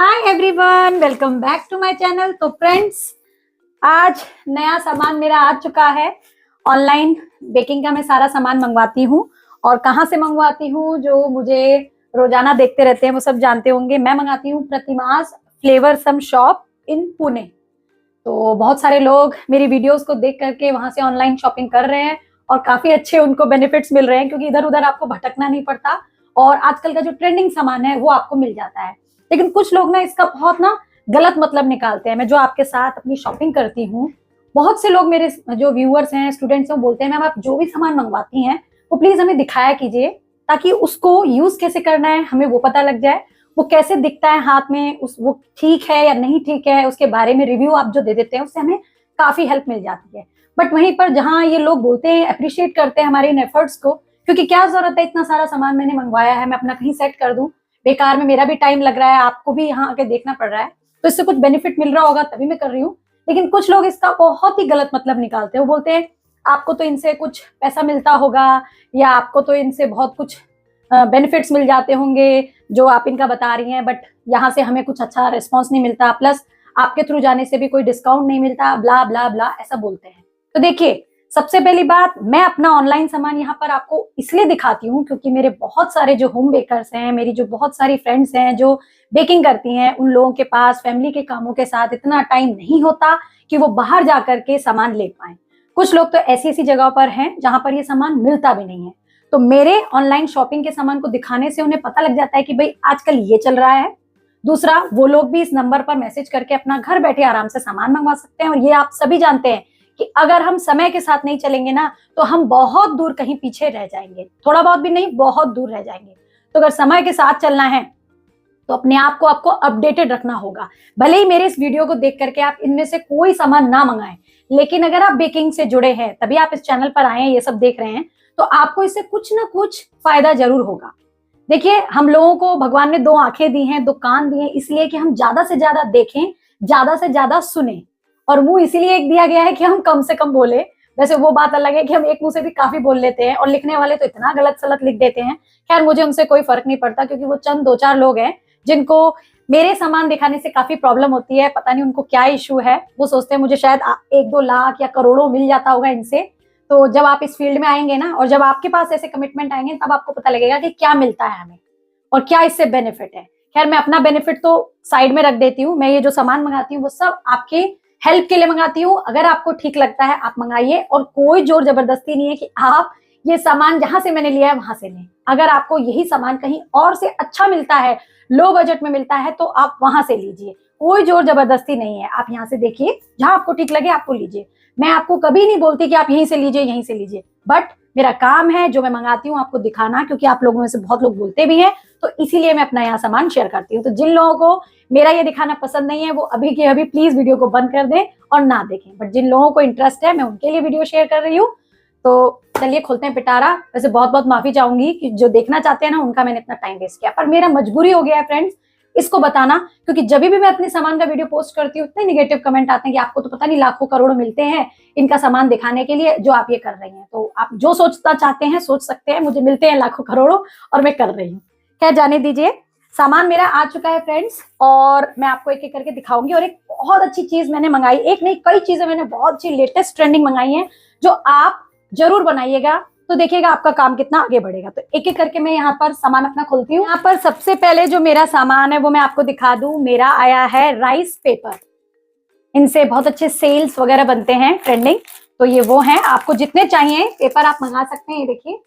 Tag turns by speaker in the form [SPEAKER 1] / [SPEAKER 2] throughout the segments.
[SPEAKER 1] Hi everyone, welcome back to my channel. तो friends, आज नया सामान मेरा आ चुका है। ऑनलाइन बेकिंग का मैं सारा सामान मंगवाती हूँ और कहाँ से मंगवाती हूँ, जो मुझे रोजाना देखते रहते हैं वो सब जानते होंगे। मैं मंगाती हूँ प्रतिमास फ्लेवरसम शॉप इन पुणे। तो बहुत सारे लोग मेरी वीडियोस को देख करके वहां से ऑनलाइन शॉपिंग कर रहे हैं और काफी अच्छे उनको बेनिफिट्स मिल रहे हैं, क्योंकि इधर उधर आपको भटकना नहीं पड़ता और आजकल का जो ट्रेंडिंग सामान है वो आपको मिल जाता है। लेकिन कुछ लोग ना इसका बहुत गलत मतलब निकालते हैं। मैं जो आपके साथ अपनी शॉपिंग करती हूँ, बहुत से लोग मेरे जो व्यूअर्स हैं, स्टूडेंट्स हैं, वो बोलते हैं मैम आप जो भी सामान मंगवाती हैं वो प्लीज हमें दिखाया कीजिए, ताकि उसको यूज कैसे करना है हमें वो पता लग जाए। वो कैसे दिखता है हाथ में, उस वो ठीक है या नहीं ठीक है, उसके बारे में रिव्यू आप जो दे देते हैं उससे हमें काफी हेल्प मिल जाती है। बट वहीं पर जहाँ ये लोग बोलते हैं, अप्रिशिएट करते हैं हमारे इन एफर्ट्स को, क्योंकि क्या जरूरत है, इतना सारा सामान मैंने मंगवाया है, मैं अपना कहीं सेट कर दूं, बेकार में मेरा भी टाइम लग रहा है, आपको भी यहाँ आके देखना पड़ रहा है, तो इससे कुछ बेनिफिट मिल रहा होगा तभी मैं कर रही हूँ। लेकिन कुछ लोग इसका बहुत ही गलत मतलब निकालते हैं। वो बोलते हैं आपको तो इनसे कुछ पैसा मिलता होगा, या आपको तो इनसे बहुत कुछ बेनिफिट्स मिल जाते होंगे जो आप इनका बता रही हैं, बट यहाँ से हमें कुछ अच्छा रिस्पॉन्स नहीं मिलता, प्लस आपके थ्रू जाने से भी कोई डिस्काउंट नहीं मिलता, ब्ला ब्ला ब्ला, ऐसा बोलते हैं। तो देखिए, सबसे पहली बात, मैं अपना ऑनलाइन सामान यहाँ पर आपको इसलिए दिखाती हूँ क्योंकि मेरे बहुत सारे जो होम बेकर्स हैं, मेरी जो बहुत सारी फ्रेंड्स हैं जो बेकिंग करती हैं, उन लोगों के पास फैमिली के कामों के साथ इतना टाइम नहीं होता कि वो बाहर जा करके सामान ले पाए। कुछ लोग तो ऐसी ऐसी जगह पर हैं जहां पर ये सामान मिलता भी नहीं है। तो मेरे ऑनलाइन शॉपिंग के सामान को दिखाने से उन्हें पता लग जाता है कि भाई आजकल ये चल रहा है। दूसरा, वो लोग भी इस नंबर पर मैसेज करके अपना घर बैठे आराम से सामान मंगवा सकते हैं। और ये आप सभी जानते हैं कि अगर हम समय के साथ नहीं चलेंगे ना, तो हम बहुत दूर कहीं पीछे रह जाएंगे, थोड़ा बहुत भी नहीं, बहुत दूर रह जाएंगे। तो अगर समय के साथ चलना है तो अपने आप को आपको अपडेटेड रखना होगा। भले ही मेरे इस वीडियो को देख करके आप इनमें से कोई सामान ना मंगाएं, लेकिन अगर आप बेकिंग से जुड़े हैं, तभी आप इस चैनल पर आए हैं, ये सब देख रहे हैं, तो आपको इससे कुछ ना कुछ फायदा जरूर होगा। देखिए, हम लोगों को भगवान ने दो आंखें दी हैं, दो कान दिए हैं, इसलिए कि हम ज्यादा से ज्यादा देखें, ज्यादा से ज्यादा सुने, और मुंह इसीलिए एक दिया गया है कि हम कम से कम बोले। वैसे वो बात अलग है कि हम एक मुंह से भी काफी बोल लेते हैं, और लिखने वाले तो इतना गलत सलत लिख देते हैं। खैर, मुझे उनसे कोई फर्क नहीं पड़ता, क्योंकि वो चंद दो चार लोग हैं जिनको मेरे सामान दिखाने से काफी प्रॉब्लम होती है। पता नहीं उनको क्या इश्यू है, वो सोचते हैं मुझे शायद 1-2 लाख या करोड़ों मिल जाता होगा इनसे। तो जब आप इस फील्ड में आएंगे ना, और जब आपके पास ऐसे कमिटमेंट आएंगे, तब आपको पता लगेगा कि क्या मिलता है हमें और क्या इससे बेनिफिट है। खैर, मैं अपना बेनिफिट तो साइड में रख देती हूँ। मैं ये जो सामान मंगाती हूँ वो सब आपके हेल्प के लिए मंगाती हूँ। अगर आपको ठीक लगता है आप मंगाइए, और कोई जोर जबरदस्ती नहीं है कि आप ये सामान जहां से मैंने लिया है वहां से लें। अगर आपको यही सामान कहीं और से अच्छा मिलता है, लो बजट में मिलता है, तो आप वहां से लीजिए। कोई जोर जबरदस्ती नहीं है, आप यहाँ से देखिए, जहां आपको ठीक लगे आपको लीजिए। मैं आपको कभी नहीं बोलती कि आप यहीं से लीजिए, यहीं से लीजिए, बट मेरा काम है जो मैं मंगाती हूँ आपको दिखाना, क्योंकि आप लोगों में से बहुत लोग बोलते भी हैं, तो इसीलिए मैं अपना यहाँ सामान शेयर करती हूँ। तो जिन लोगों को मेरा ये दिखाना पसंद नहीं है, वो अभी के अभी प्लीज वीडियो को बंद कर दें और ना देखें। बट जिन लोगों को इंटरेस्ट है, मैं उनके लिए वीडियो शेयर कर रही हूँ। तो चलिए खोलते हैं पिटारा। वैसे बहुत बहुत माफी चाहूंगी कि जो देखना चाहते हैं ना, उनका मैंने इतना टाइम वेस्ट किया, पर मेरा मजबूरी हो गया है फ्रेंड्स इसको बताना, क्योंकि जब भी मैं अपने सामान का वीडियो पोस्ट करती हूँ, इतने निगेटिव कमेंट आते हैं कि आपको तो पता नहीं लाखों करोड़ों मिलते हैं इनका सामान दिखाने के लिए जो आप ये कर रही हैं। तो आप जो सोचना चाहते हैं सोच सकते हैं, मुझे मिलते हैं लाखों करोड़ों और मैं कर रही हूँ। खैर, जाने दीजिए। सामान मेरा आ चुका है फ्रेंड्स, और मैं आपको एक एक करके दिखाऊंगी। और एक बहुत अच्छी चीज मैंने मंगाई, एक नहीं कई चीजें मैंने बहुत अच्छी लेटेस्ट ट्रेंडिंग मंगाई है, जो आप जरूर बनाइएगा, तो देखिएगा आपका काम कितना आगे बढ़ेगा। तो एक एक करके मैं यहाँ पर सामान अपना खोलती हूँ। यहाँ पर सबसे पहले जो मेरा सामान है वो मैं आपको दिखा दूं। मेरा आया है राइस पेपर। इनसे बहुत अच्छे सेल्स वगैरह बनते हैं, ट्रेंडिंग। तो ये वो हैं, आपको जितने चाहिए पेपर आप मंगा सकते हैं, ये देखिए।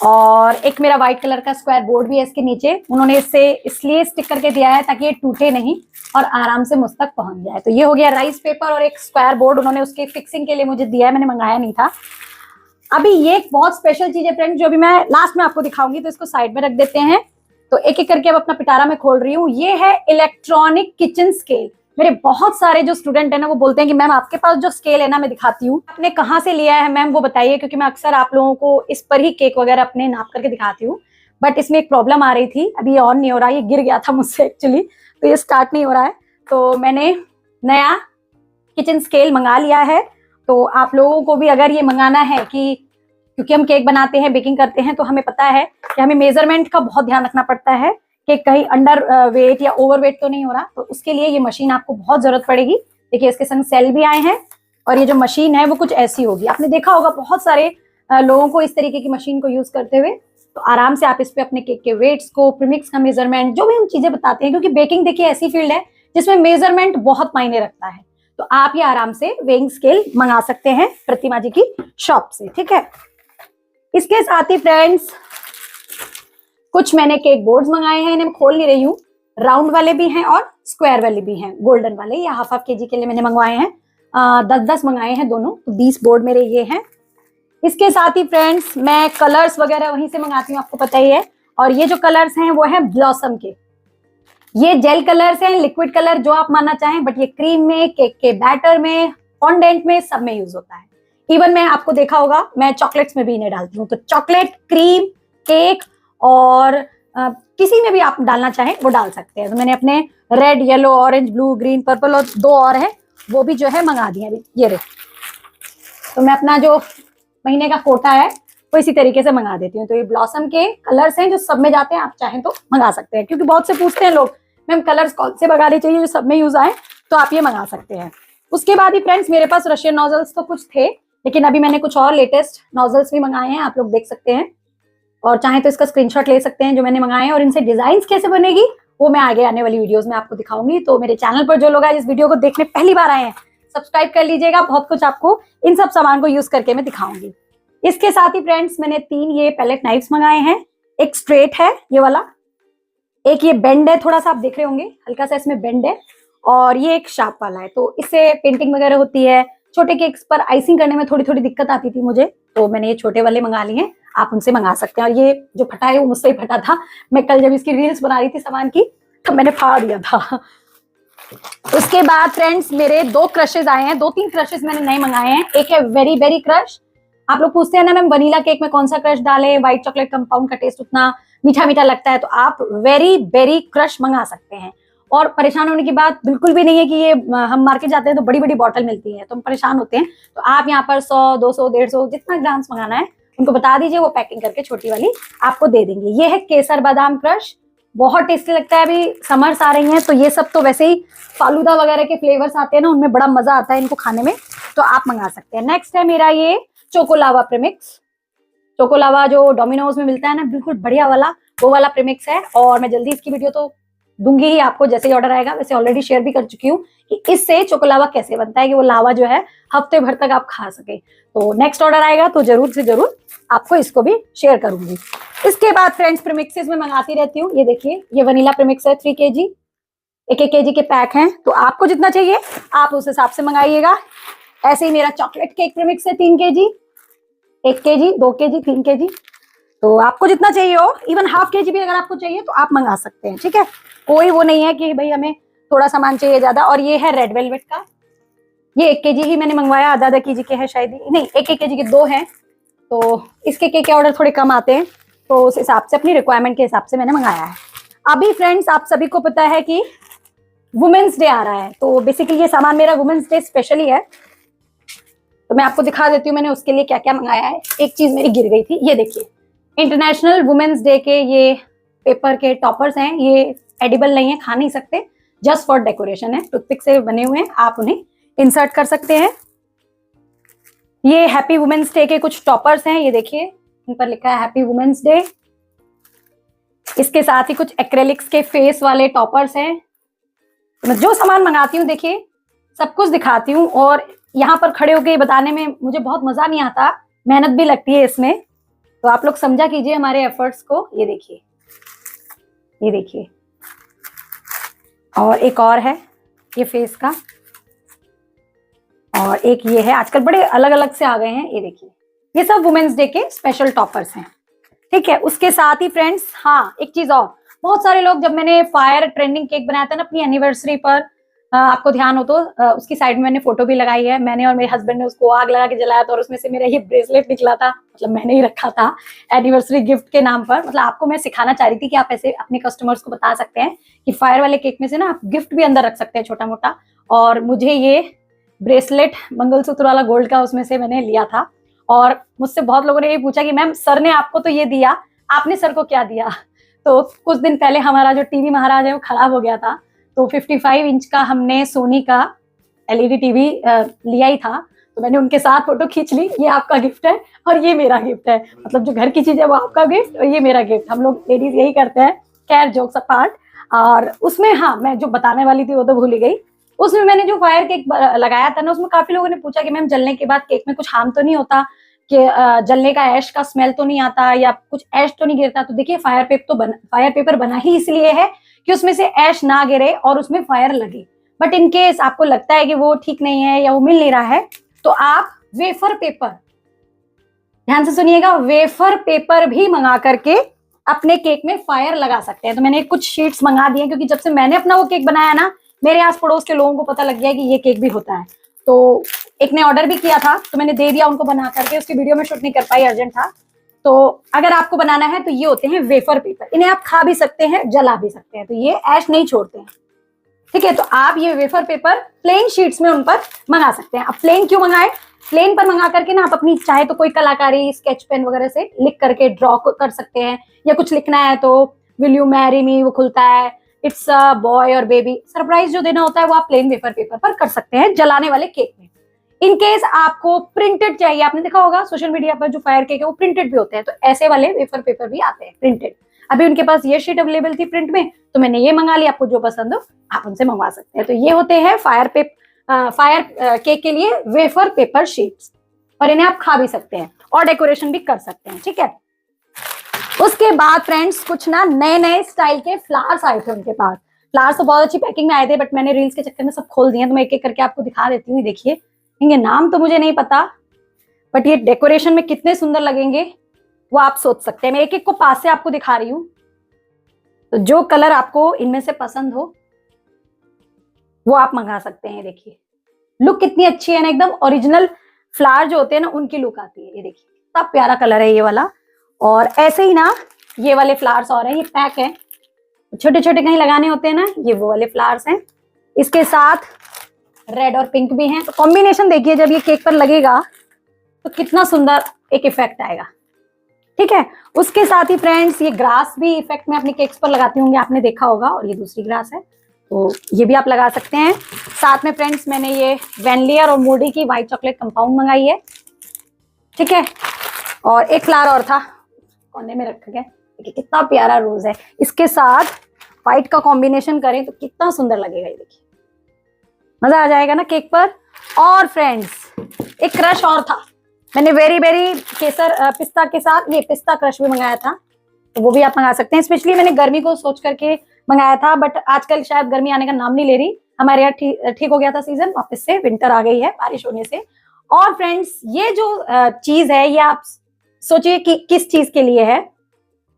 [SPEAKER 1] और एक मेरा व्हाइट कलर का स्क्वायर बोर्ड भी है इसके नीचे। उन्होंने इसे इसलिए स्टिक करके दिया है ताकि ये टूटे नहीं और आराम से मुझ तक पहुंच जाए। तो ये हो गया राइस पेपर, और एक स्क्वायर बोर्ड उन्होंने उसके फिक्सिंग के लिए मुझे दिया है, मैंने मंगाया नहीं था। अभी ये एक बहुत स्पेशल चीज है फ्रेंड, जो भी मैं लास्ट में आपको दिखाऊंगी, तो इसको साइड में रख देते हैं। तो एक एक करके अब अपना पिटारा में खोल रही हूँ। ये है इलेक्ट्रॉनिक किचन स्केल। मेरे बहुत सारे जो स्टूडेंट है ना, वो बोलते हैं कि मैम आपके पास जो स्केल है ना, मैं दिखाती हूँ, आपने कहाँ से लिया है मैम वो बताइए, क्योंकि मैं अक्सर आप लोगों को इस पर ही केक वगैरह अपने नाप करके दिखाती हूँ। बट इसमें एक प्रॉब्लम आ रही थी, अभी ऑन नहीं हो रहा, ये गिर गया था मुझसे एक्चुअली, तो ये स्टार्ट नहीं हो रहा है। तो मैंने नया किचन स्केल मंगा लिया है। तो आप लोगों को भी अगर ये मंगाना है, कि क्योंकि हम केक बनाते हैं, बेकिंग करते हैं, तो हमें पता है कि हमें मेजरमेंट का बहुत ध्यान रखना पड़ता है केक कहीं अंडर वेट या ओवर वेट तो नहीं हो रहा, तो उसके लिए ये मशीन आपको बहुत जरूरत पड़ेगी। देखिए इसके संग सेल भी आए हैं और ये जो मशीन है वो कुछ ऐसी होगी। आपने देखा होगा बहुत सारे लोगों को इस तरीके की मशीन को यूज करते हुए। तो आराम से आप इस पे अपने केक के वेट्स को, प्रीमिक्स का मेजरमेंट, जो भी हम चीजें बताते हैं, क्योंकि बेकिंग देखिए ऐसी फील्ड है जिसमें मेजरमेंट बहुत मायने रखता है। तो आप ये आराम से वेइंग स्केल मंगा सकते हैं प्रतिमा जी की शॉप से, ठीक है। इसके साथ ही फ्रेंड्स कुछ मैंने केक बोर्ड्स मंगाए हैं, इन्हें खोल नहीं रही हूँ। राउंड वाले भी हैं और स्क्वायर वाले भी हैं, गोल्डन वाले, या हाफ केजी के लिए मैंने मंगवाए हैं। 10-10 मंगाए हैं दोनों, तो 20 बोर्ड मेरे ये हैं। इसके साथ ही फ्रेंड्स मैं कलर्स वगैरह वहीं से मंगाती हूँ, आपको पता ही है। और ये जो कलर्स हैं वो हैं ब्लॉसम के। ये जेल कलर्स हैं, लिक्विड कलर जो आप मानना चाहें, बट ये क्रीम में, केक के बैटर में, फॉन्डेंट में, सब में यूज होता है। इवन मैं आपको देखा होगा मैं चॉकलेट्स में भी इन्हें डालती हूँ। तो चॉकलेट, क्रीम, केक और किसी में भी आप डालना चाहें वो डाल सकते हैं। तो मैंने अपने red, yellow, orange, blue, green, purple और 2 और है वो भी जो है मंगा दिए अभी, ये रहे। तो मैं अपना जो महीने का कोटा है वो इसी तरीके से मंगा देती हूँ। तो ये ब्लॉसम के कलर्स हैं जो सब में जाते हैं, आप चाहें तो मंगा सकते हैं, क्योंकि बहुत से पूछते हैं लोग मैम कलर्स कौन से मंगाने चाहिए जो सब में यूज आए, तो आप ये मंगा सकते हैं। उसके बाद ही फ्रेंड्स मेरे पास रशियन नोजल्स तो कुछ थे, लेकिन अभी मैंने कुछ और लेटेस्ट नोजल्स भी मंगाए हैं, आप लोग देख सकते हैं। और चाहे तो इसका स्क्रीनशॉट ले सकते हैं जो मैंने मंगाए हैं। और इनसे डिजाइन कैसे बनेगी वो मैं आगे आने वाली वीडियोस में आपको दिखाऊंगी। तो मेरे चैनल पर जो लोग आज इस वीडियो को देखने पहली बार आए हैं, सब्सक्राइब कर लीजिएगा, बहुत कुछ आपको इन सब सामान को यूज करके मैं दिखाऊंगी। इसके साथ ही फ्रेंड्स मैंने 3 ये पैलेट नाइफ्स मंगाए हैं। एक स्ट्रेट है ये वाला, एक ये बेंड है, थोड़ा सा आप देख रहे होंगे हल्का सा इसमें बेंड है, और ये एक शार्प वाला है। तो इससे पेंटिंग वगैरह होती है, छोटे केक्स पर आइसिंग करने में थोड़ी थोड़ी दिक्कत आती थी मुझे, तो मैंने ये छोटे वाले मंगा लिए हैं, आप उनसे मंगा सकते हैं। और ये जो फटा है वो मुझसे ही फटा था, मैं कल जब इसकी रील्स बना रही थी सामान की तो मैंने फाड़ दिया था। उसके बाद फ्रेंड्स मेरे 2 क्रशेज आए हैं, 2-3 क्रशेज मैंने नए मंगाए हैं। एक है वेरी बेरी क्रश। आप लोग पूछते हैं ना मैम वनीला केक में कौन सा क्रश डालें, व्हाइट चॉकलेट कंपाउंड का टेस्ट उतना मीठा मीठा लगता है, तो आप वेरी बेरी क्रश मंगा सकते हैं। और परेशान होने की बात बिल्कुल भी नहीं है कि ये हम मार्केट जाते हैं तो बड़ी बड़ी बॉटल मिलती है तो हम परेशान होते हैं। तो आप यहाँ पर 100, 200, 150 जितना ग्राम्स मंगाना है उनको बता दीजिए, वो पैकिंग करके छोटी वाली आपको दे देंगे। ये है केसर बादाम क्रश, बहुत टेस्टी लगता है। अभी समर्स आ रही हैं तो ये सब तो वैसे ही फालूदा वगैरह के फ्लेवर्स आते हैं ना, उनमें बड़ा मजा आता है इनको खाने में, तो आप मंगा सकते हैं। नेक्स्ट है मेरा ये चोकोलावा प्रीमिक्स। चोकोलावा जो डोमिनोज में मिलता है ना, बिल्कुल बढ़िया वाला, वो वाला प्रीमिक्स है। और मैं जल्दी इसकी वीडियो तो दूंगी ही आपको, जैसे ही ऑर्डर आएगा। वैसे ऑलरेडी शेयर भी कर चुकी हूँ कि इससे चोकोलावा कैसे बनता है, कि वो लावा जो है हफ्ते भर तक आप खा सके। तो नेक्स्ट ऑर्डर आएगा तो जरूर से जरूर आपको इसको भी शेयर करूंगी। इसके बाद फ्रेंड्स प्रीमिक्सेस में मंगाती रहती हूँ। ये देखिए ये वनीला प्रीमिक्स है 3 kg, 1-1 kg के पैक हैं, तो आपको जितना चाहिए आप उस हिसाब से मंगाइएगा। ऐसे ही मेरा चॉकलेट केक प्रीमिक्स है 3 kg, 1 kg, 2 kg, 3 kg, तो आपको जितना चाहिए हो, इवन ½ kg भी अगर आपको चाहिए तो आप मंगा सकते हैं, ठीक है। कोई वो नहीं है कि भाई हमें थोड़ा सामान चाहिए ज्यादा। और ये है रेड वेलवेट का, ये 1 kg ही मैंने मंगवाया, आधा kg के हैं शायद, नहीं 1-1 kg के 2 हैं। तो इसके केक के ऑर्डर थोड़े कम आते हैं, तो उस हिसाब से अपनी रिक्वायरमेंट के हिसाब से मैंने मंगाया है। अभी फ्रेंड्स आप सभी को पता है कि वुमेन्स डे आ रहा है, तो बेसिकली ये सामान मेरा वुमेन्स डे स्पेशली है, तो मैं आपको दिखा देती हूँ मैंने उसके लिए क्या क्या मंगाया है। एक चीज मेरी गिर गई थी, ये देखिए इंटरनेशनल वुमेन्स डे के ये पेपर के टॉपर्स हैं। ये एडिबल नहीं है, खा नहीं सकते, जस्ट फॉर डेकोरेशन है, टूथपिक से बने हुए हैं, आप उन्हें इंसर्ट कर सकते हैं। ये हैप्पी वुमेन्स डे के कुछ टॉपर्स हैं, ये देखिए इन पर लिखा है हैप्पी वुमेन्स डे। इसके साथ ही कुछ एक्रेलिक्स के फेस वाले टॉपर्स हैं। मैं जो सामान मंगाती हूँ देखिए सब कुछ दिखाती हूँ, और यहाँ पर खड़े होके बताने में मुझे बहुत मजा नहीं आता, मेहनत भी लगती है इसमें, तो आप लोग समझा कीजिए हमारे एफर्ट्स को। ये देखिए, ये देखिए, और एक और है ये फेस का, और एक ये है, आजकल बड़े अलग अलग से आ गए हैं। ये देखिए ये सब वुमेन्स डे के स्पेशल टॉपर्स हैं, ठीक है। उसके साथ ही फ्रेंड्स हाँ एक चीज और, बहुत सारे लोग, जब मैंने फायर ट्रेंडिंग केक बनाया था ना अपनी एनिवर्सरी पर, आपको ध्यान हो तो उसकी साइड में मैंने फोटो भी लगाई है, मैंने और मेरे हस्बैंड ने उसको आग लगा के जलाया था, और उसमें से मेरा ये ब्रेसलेट निकला था, मतलब मैंने ही रखा था एनिवर्सरी गिफ्ट के नाम पर। मतलब आपको मैं सिखाना चाह रही थी कि आप ऐसे अपने कस्टमर्स को बता सकते हैं कि फायर वाले केक में से ना आप गिफ्ट भी अंदर रख सकते हैं छोटा मोटा। और मुझे ये ब्रेसलेट मंगलसूत्र वाला गोल्ड का उसमें से मैंने लिया था, और मुझसे बहुत लोगों ने ये पूछा कि मैम सर ने आपको तो ये दिया, आपने सर को क्या दिया। तो कुछ दिन पहले हमारा जो टीवी महाराज है वो खराब हो गया था, तो 55 इंच का हमने सोनी का एलईडी टीवी लिया ही था, तो मैंने उनके साथ फोटो खींच ली। ये आपका गिफ्ट है और ये मेरा गिफ्ट है, मतलब जो घर की चीज है वो आपका गिफ्ट और ये मेरा गिफ्ट। हम लोग लेडीज यही करते हैं। खैर जोक्स अपार्ट। और उसमें हाँ, मैं जो बताने वाली थी वो तो भूल ही गई। उसमें मैंने जो फायर केक लगाया था ना, उसमें काफी लोगों ने पूछा कि मैम जलने के बाद केक में कुछ हार्म तो नहीं होता, कि जलने का ऐश का स्मेल तो नहीं आता या कुछ ऐश तो नहीं गिरता। तो देखिए फायर पेपर बना ही इसलिए है कि उसमें से ऐश ना गिरे और उसमें फायर लगे। बट इन केस आपको लगता है कि वो ठीक नहीं है या वो मिल नहीं रहा है, तो आप वेफर पेपर, ध्यान से सुनिएगा, वेफर पेपर भी मंगा करके अपने केक में फायर लगा सकते हैं। तो मैंने कुछ शीट्स मंगा दिए, क्योंकि जब से मैंने अपना वो केक बनाया ना, मेरे आस पड़ोस के लोगों को पता लग गया कि ये केक भी होता है। तो एक ने ऑर्डर भी किया था, तो मैंने दे दिया उनको बना करके। उसकी वीडियो में शूट नहीं कर पाई, अर्जेंट था। तो अगर आपको बनाना है तो ये होते हैं वेफर पेपर। इन्हें आप खा भी सकते हैं, जला भी सकते हैं, तो ये ऐश नहीं छोड़ते हैं। ठीक है, तो आप ये वेफर पेपर प्लेन शीट्स में उन पर मंगा सकते हैं। अब प्लेन क्यों मंगाए? प्लेन पर मंगा करके ना आप अपनी चाहे तो कोई कलाकारी स्केच पेन वगैरह से लिख करके ड्रॉ कर सकते हैं, या कुछ लिखना है तो विल यू मैरी मी वो खुलता है, इट्स अ बॉय और बेबी, सरप्राइज जो देना होता है वो आप प्लेन वेफर पेपर पर कर सकते हैं जलाने वाले केक में। इन केस आपको प्रिंटेड चाहिए, आपने देखा होगा सोशल मीडिया पर जो फायर केक है वो प्रिंटेड भी होते हैं, तो ऐसे वाले वेफर पेपर भी आते हैं प्रिंटेड। अभी उनके पास ये शीट अवेलेबल थी प्रिंट में, तो मैंने ये मंगा लिया। आपको जो पसंद हो आप उनसे मंगवा सकते हैं। तो ये होते हैं फायर केक के लिए वेफर पेपर शीट्स, और इन्हें आप खा भी सकते हैं और डेकोरेशन भी कर सकते हैं। ठीक है, उसके बाद फ्रेंड्स कुछ ना नए नए स्टाइल के फ्लावर्स आए थे उनके पास। फ्लावर्स तो बहुत अच्छी पैकिंग में आए थे, बट मैंने रील्स के चक्कर में सब खोल दिए, तो मैं एक एक करके आपको दिखा देती हूँ। देखिए, इनके नाम तो मुझे नहीं पता, बट ये डेकोरेशन में कितने सुंदर लगेंगे वो आप सोच सकते हैं। मैं एक एक को पास से आपको दिखा रही हूँ, तो जो कलर आपको इनमें से पसंद हो वो आप मंगा सकते हैं। देखिए लुक कितनी अच्छी है ना, एकदम ओरिजिनल फ्लावर जो होते हैं ना उनकी लुक आती है। ये देखिए कितना प्यारा कलर है ये वाला। और ऐसे ही ना ये वाले फ्लावर्स और हैं, ये पैक है, छोटे छोटे कहीं लगाने होते हैं ना, ये वो वाले फ्लावर्स हैं। इसके साथ रेड और पिंक भी हैं, तो कॉम्बिनेशन देखिए जब ये केक पर लगेगा तो कितना सुंदर एक इफेक्ट आएगा। ठीक है, उसके साथ ही फ्रेंड्स ये ग्रास भी इफेक्ट में अपने केक्स पर लगाती होंगे, आपने देखा होगा, और ये दूसरी ग्रास है, तो ये भी आप लगा सकते हैं। साथ में फ्रेंड्स मैंने ये वैनलियर और मूडी की व्हाइट चॉकलेट कंपाउंड मंगाई है। ठीक है, और एक फ्लावर और था कोने में रखा गया, देखिए कितना प्यारा रोज है। इसके साथ व्हाइट का कॉम्बिनेशन करें तो कितना सुंदर लगेगा, ये देखिए मजा आ जाएगा ना केक पर। और फ्रेंड्स एक क्रश और था, मैंने वेरी वेरी केसर पिस्ता के साथ ये पिस्ता क्रश भी मंगाया था, तो वो भी आप मंगा सकते हैं। स्पेशली मैंने गर्मी को सोच करके मंगाया था, बट आजकल शायद गर्मी आने का नाम नहीं ले रही। हमारे यहाँ ठीक हो गया था सीजन, वापस से विंटर आ गई है बारिश होने से। और फ्रेंड्स ये जो चीज है ये आप सोचिए कि किस चीज के लिए है।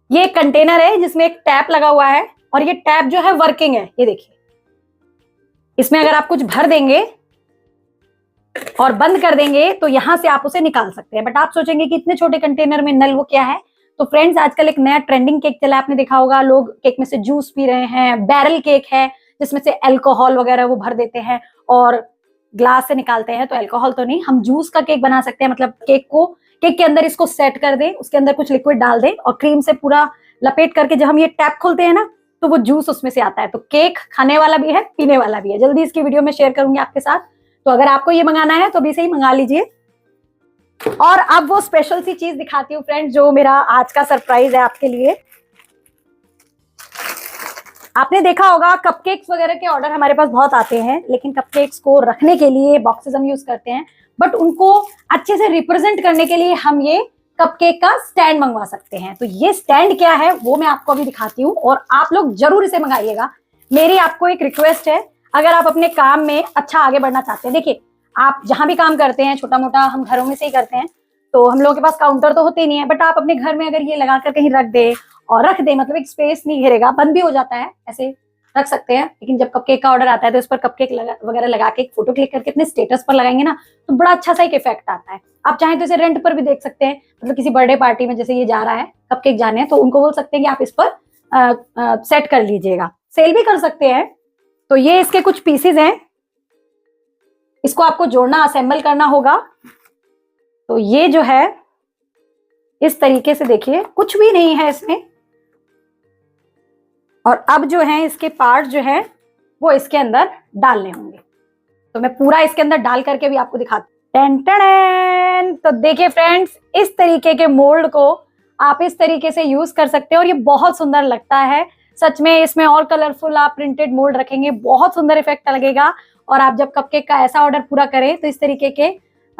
[SPEAKER 1] ये एक कंटेनर है जिसमें एक टैप लगा हुआ है, और ये टैप जो है वर्किंग है। ये देखिए, इसमें अगर आप कुछ भर देंगे और बंद कर देंगे तो यहां से आप उसे निकाल सकते हैं। बट आप सोचेंगे कि इतने छोटे कंटेनर में नल वो क्या है, तो फ्रेंड्स आजकल एक नया ट्रेंडिंग केक चला है, आपने देखा होगा, लोग केक में से जूस पी रहे हैं। बैरल केक है जिसमें से अल्कोहल वगैरह वो भर देते हैं और ग्लास से निकालते हैं, तो अल्कोहल तो नहीं, हम जूस का केक बना सकते हैं। मतलब केक के अंदर इसको सेट कर दें, उसके अंदर कुछ लिक्विड डाल दें और क्रीम से पूरा लपेट करके जब हम ये टैप खोलते हैं ना तो वो जूस उसमें से आता है। तो केक खाने वाला भी है, पीने वाला भी है। जल्दी इसकी वीडियो में शेयर करूंगी आपके साथ, तो अगर आपको ये मंगाना है तो अभी से ही मंगा लीजिए। और अब वो स्पेशल सी चीज दिखाती हूँ फ्रेंड्स, जो मेरा आज का सरप्राइज है आपके लिए। आपने देखा होगा कपकेक्स वगैरह के ऑर्डर हमारे पास बहुत आते हैं, लेकिन कपकेक्स को रखने के लिए बॉक्सेस हम यूज करते हैं, बट उनको अच्छे से रिप्रेजेंट करने के लिए हम ये कपकेक का स्टैंड मंगवा सकते हैं। तो ये स्टैंड क्या है वो मैं आपको अभी दिखाती हूँ, और आप लोग जरूर इसे मंगाइएगा। मेरी आपको एक रिक्वेस्ट है, अगर आप अपने काम में अच्छा आगे बढ़ना चाहते हैं, देखिए आप जहां भी काम करते हैं, छोटा मोटा हम घरों में से ही करते हैं, तो हम लोगों के पास काउंटर तो होते ही नहीं है, बट आप अपने घर में अगर ये लगाकर कहीं रख दे और रख दे, मतलब एक स्पेस नहीं घेरेगा, बंद भी हो जाता है, ऐसे रख सकते हैं। लेकिन जब कपकेक का ऑर्डर आता है तो उस पर कपकेक वगैरह लगा के एक फोटो क्लिक करके अपने स्टेटस पर लगाएंगे ना, तो बड़ा अच्छा सा एक इफेक्ट आता है। आप चाहें तो इसे रेंट पर भी देख सकते हैं, मतलब किसी बर्थडे पार्टी में जैसे ये जा रहा है कपकेक जाने हैं, तो उनको बोल सकते हैं कि आप इस पर सेट कर लीजिएगा, सेल भी कर सकते हैं। तो ये इसके कुछ पीसेज हैं, इसको आपको जोड़ना, असेंबल करना होगा। तो ये जो है इस तरीके से, देखिए कुछ भी नहीं है इसमें, और अब जो है इसके पार्ट जो है वो इसके अंदर डालने होंगे। तो मैं पूरा इसके अंदर डाल करके भी आपको दिखाती हूँ। तो देखिए फ्रेंड्स, इस तरीके के मोल्ड को आप इस तरीके से यूज कर सकते हो और ये बहुत सुंदर लगता है सच में। इसमें और कलरफुल आप प्रिंटेड मोल्ड रखेंगे, बहुत सुंदर इफेक्ट लगेगा। और आप जब कपकेक का ऐसा ऑर्डर पूरा करें तो इस तरीके के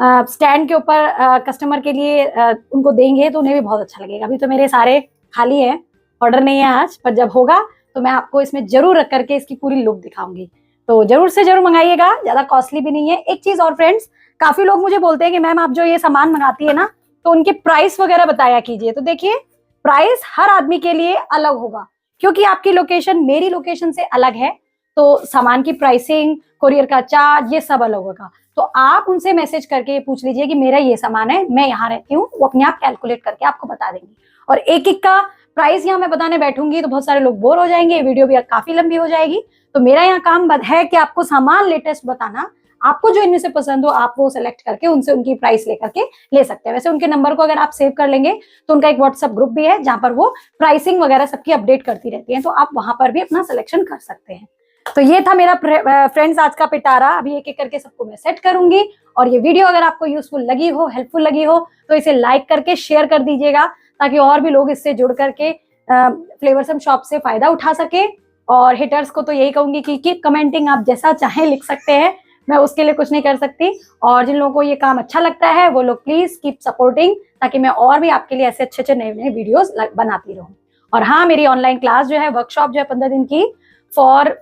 [SPEAKER 1] स्टैंड के ऊपर कस्टमर के लिए उनको देंगे तो उन्हें भी बहुत अच्छा लगेगा। अभी तो मेरे सारे खाली है, ऑर्डर नहीं है आज, पर जब होगा तो मैं आपको इसमें जरूर रख करके इसकी पूरी लुक दिखाऊंगी। तो जरूर से जरूर मंगाइएगा, ज्यादा कॉस्टली भी नहीं है। एक चीज और फ्रेंड्स, काफी लोग मुझे बोलते हैं कि मैम आप जो ये सामान मंगाती है ना, तो उनके प्राइस वगैरह बताया कीजिए। तो देखिए, प्राइस हर आदमी के लिए अलग होगा, क्योंकि आपकी लोकेशन मेरी लोकेशन से अलग है, तो सामान की प्राइसिंग, कोरियर का चार्ज, ये सब अलग होगा। तो आप उनसे मैसेज करके पूछ लीजिए कि मेरा ये सामान है, मैं यहाँ रहती हूँ, वो अपने आप कैलकुलेट करके आपको बता देंगे। और एक एक का प्राइस यहाँ मैं बताने बैठूंगी तो बहुत सारे लोग बोर हो जाएंगे, वीडियो भी काफी लंबी हो जाएगी। तो मेरा यहाँ काम है कि आपको सामान लेटेस्ट बताना, आपको जो इनमें से पसंद हो आप वो सिलेक्ट करके उनसे उनकी प्राइस लेकर के ले सकते हैं। वैसे उनके नंबर को अगर आप सेव कर लेंगे तो उनका एक व्हाट्सएप ग्रुप भी है जहां पर वो प्राइसिंग वगैरह सबकी अपडेट करती रहती है, तो आप वहां पर भी अपना सिलेक्शन कर सकते हैं। तो ये था मेरा फ्रेंड्स आज का पिटारा। अभी एक एक करके सबको मैं सेट करूंगी। और ये वीडियो अगर आपको यूजफुल लगी हो, हेल्पफुल लगी हो, तो इसे लाइक करके शेयर कर दीजिएगा, ताकि और भी लोग इससे जुड़ करके फ्लेवरसम शॉप से फायदा उठा सके। और हिटर्स को तो यही कहूंगी कि कीप कमेंटिंग, आप जैसा चाहें लिख सकते हैं, मैं उसके लिए कुछ नहीं कर सकती। और जिन लोगों को ये काम अच्छा लगता है वो लोग प्लीज कीप सपोर्टिंग, ताकि मैं और भी आपके लिए ऐसे अच्छे अच्छे नए नए वीडियोस बनाती रहूं। और हाँ, मेरी ऑनलाइन क्लास जो है, वर्कशॉप जो है 15 दिन की for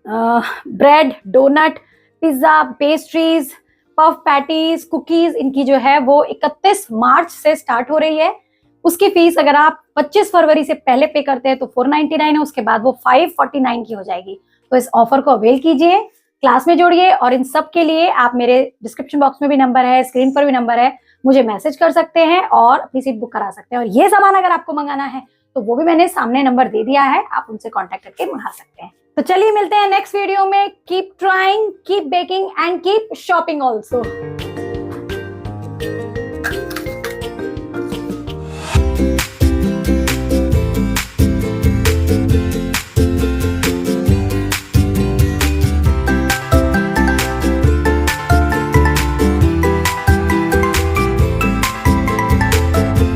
[SPEAKER 1] bread, donut, pizza, pastries, puff patties, cookies, इनकी जो है वो 31 मार्च से स्टार्ट हो रही है। उसकी फीस अगर आप 25 फरवरी से पहले पे करते हैं तो 499 है, उसके बाद वो 549 की हो जाएगी। तो इस ऑफर को अवेल कीजिए, क्लास में जोड़िए। और इन सब के लिए आप मेरे डिस्क्रिप्शन बॉक्स में भी नंबर है, स्क्रीन पर भी नंबर है, मुझे मैसेज कर सकते हैं और अपनी सीट बुक करा सकते हैं। और ये सामान अगर आपको मंगाना है तो वो भी मैंने सामने नंबर दे दिया है, आप उनसे कॉन्टेक्ट करके मंगा सकते हैं। तो चलिए मिलते हैं नेक्स्ट वीडियो में। Keep trying, keep baking and keep shopping also.